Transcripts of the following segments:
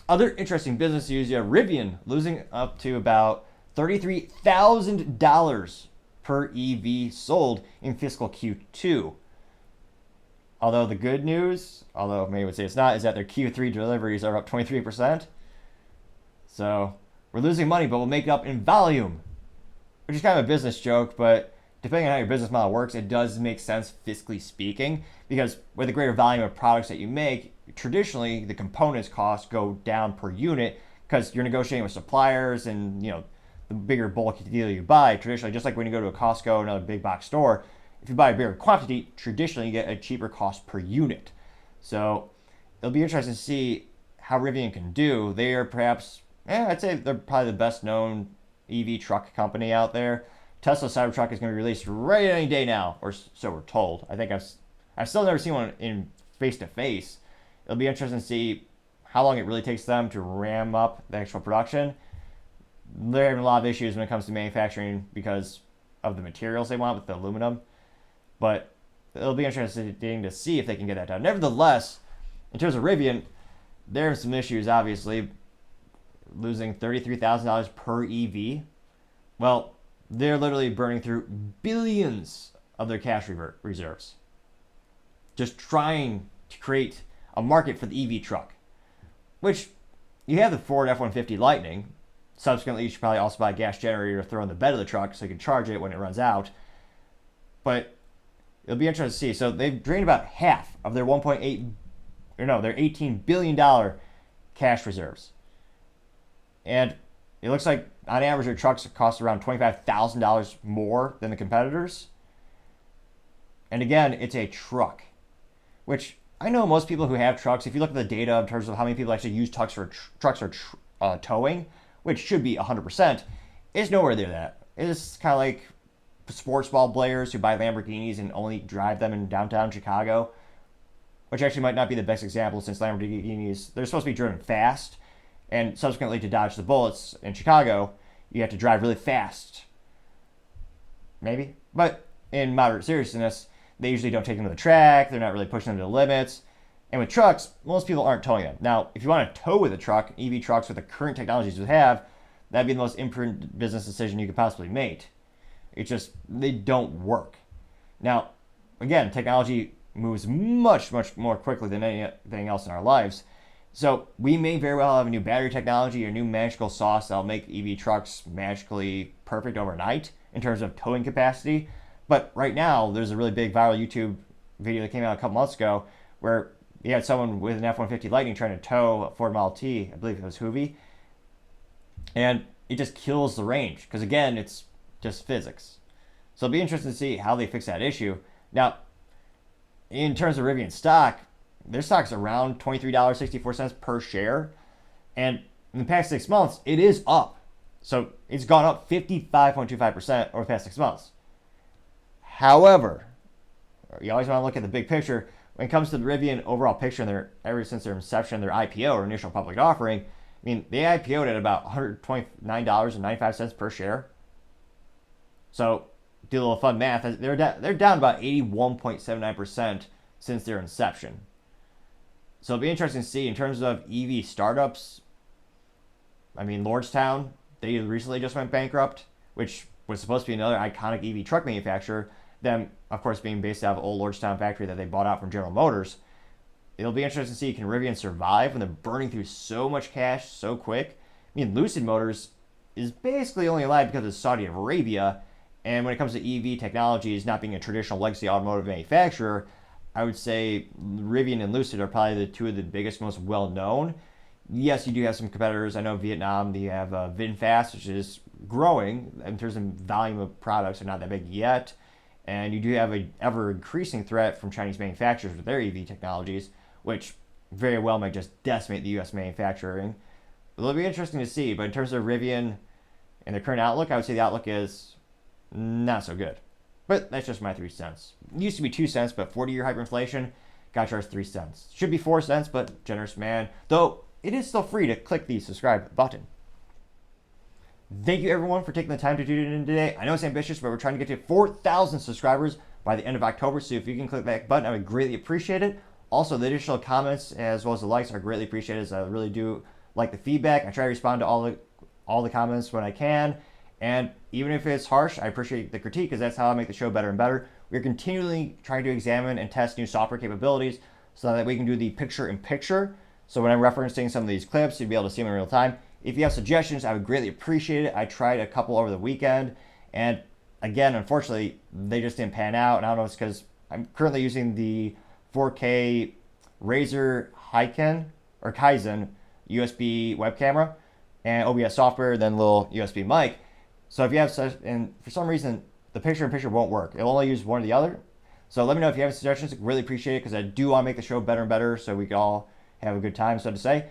Other interesting business news, you have Rivian losing up to about $33,000 per EV sold in fiscal Q2. Although the good news, although many would say it's not, is that their Q3 deliveries are up 23%. So we're losing money, but we'll make it up in volume, which is kind of a business joke, but depending on how your business model works, it does make sense fiscally speaking, because with a greater volume of products that you make, traditionally the components costs go down per unit because you're negotiating with suppliers and the bigger bulk deal you buy. Traditionally, just like when you go to a Costco, another big box store, if you buy a bigger quantity, traditionally you get a cheaper cost per unit. So it'll be interesting to see how Rivian can do. They are perhaps, I'd say they're probably the best known EV truck company out there. Tesla Cybertruck is going to be released right any day now, or so we're told. I think I've still never seen one in face to face. It'll be interesting to see how long it really takes them to ram up the actual production. They're having a lot of issues when it comes to manufacturing because of the materials they want with the aluminum. But it'll be interesting to see if they can get that done. Nevertheless, in terms of Rivian, there are some issues, obviously. Losing $33,000 per EV. Well, they're literally burning through billions of their cash reserves. Just trying to create a market for the EV truck. Which, you have the Ford F-150 Lightning. Subsequently, you should probably also buy a gas generator to throw in the bed of the truck so you can charge it when it runs out. But it'll be interesting to see. So they've drained about half of their their $18 billion cash reserves. And it looks like on average their trucks cost around $25,000 more than the competitors. And again, it's a truck, which I know most people who have trucks, if you look at the data in terms of how many people actually use trucks for towing, which should be 100%, it's nowhere near that. It's kind of like sports ball players who buy Lamborghinis and only drive them in downtown Chicago, which actually might not be the best example since Lamborghinis, they're supposed to be driven fast, and subsequently to dodge the bullets in Chicago, you have to drive really fast. Maybe. But in moderate seriousness, they usually don't take them to the track, they're not really pushing them to the limits. And with trucks, most people aren't towing them. Now, if you want to tow with a truck, EV trucks with the current technologies we have, that'd be the most imprudent business decision you could possibly make. It's just, they don't work. Now, again, technology moves much, much more quickly than anything else in our lives. So we may very well have a new battery technology or new magical sauce that'll make EV trucks magically perfect overnight in terms of towing capacity. But right now, there's a really big viral YouTube video that came out a couple months ago where you had someone with an F-150 Lightning trying to tow a Ford Model T, I believe it was Hoovy, and it just kills the range because, again, it's just physics. So it'll be interesting to see how they fix that issue. Now, in terms of Rivian stock, their stock's around $23.64 per share, and in the past 6 months, it is up. So it's gone up 55.25% over the past 6 months. However, you always want to look at the big picture. When it comes to the Rivian overall picture, ever since their inception, their IPO or initial public offering, I mean, they IPO'd at about $129.95 per share. So, do a little fun math. They're down about 81.79% since their inception. So it'll be interesting to see in terms of EV startups. I mean, Lordstown, they recently just went bankrupt, which was supposed to be another iconic EV truck manufacturer. Them, of course, being based out of old Lordstown factory that they bought out from General Motors. It'll be interesting to see, can Rivian survive when they're burning through so much cash so quick? I mean, Lucid Motors is basically only alive because of Saudi Arabia. And when it comes to EV technologies, not being a traditional legacy automotive manufacturer, I would say Rivian and Lucid are probably the two of the biggest, most well-known. Yes, you do have some competitors. I know Vietnam, you have VinFast, which is growing in terms of volume of products. They're not that big yet. And you do have an ever-increasing threat from Chinese manufacturers with their EV technologies, which very well might just decimate the U.S. manufacturing. It'll be interesting to see. But in terms of Rivian and their current outlook, I would say the outlook is not so good. But that's just my 3 cents. It used to be 2 cents, but 40-year hyperinflation got charged 3 cents. Should be 4 cents, but generous man. Though it is still free to click the subscribe button. Thank you everyone for taking the time to tune in today. I know it's ambitious, but we're trying to get to 4,000 subscribers by the end of October. So if you can click that button, I would greatly appreciate it. Also, the additional comments as well as the likes are greatly appreciated, as I really do like the feedback. I try to respond to all the comments when I can. And even if it's harsh, I appreciate the critique because that's how I make the show better and better. We're continually trying to examine and test new software capabilities so that we can do the picture-in-picture. So when I'm referencing some of these clips, you'll be able to see them in real time. If you have suggestions, I would greatly appreciate it. I tried a couple over the weekend, and again, unfortunately, they just didn't pan out. And I don't know if it's because I'm currently using the 4K Razer Kaizen USB web camera and OBS software, then a little USB mic. So if you have such, and for some reason, the picture-in-picture won't work. It'll only use one or the other. So let me know if you have any suggestions. Really appreciate it because I do want to make the show better and better so we can all have a good time, so to say.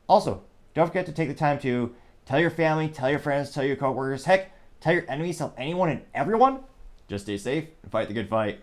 Also, don't forget to take the time to tell your family, tell your friends, tell your coworkers, heck, tell your enemies, tell anyone and everyone. Just stay safe and fight the good fight.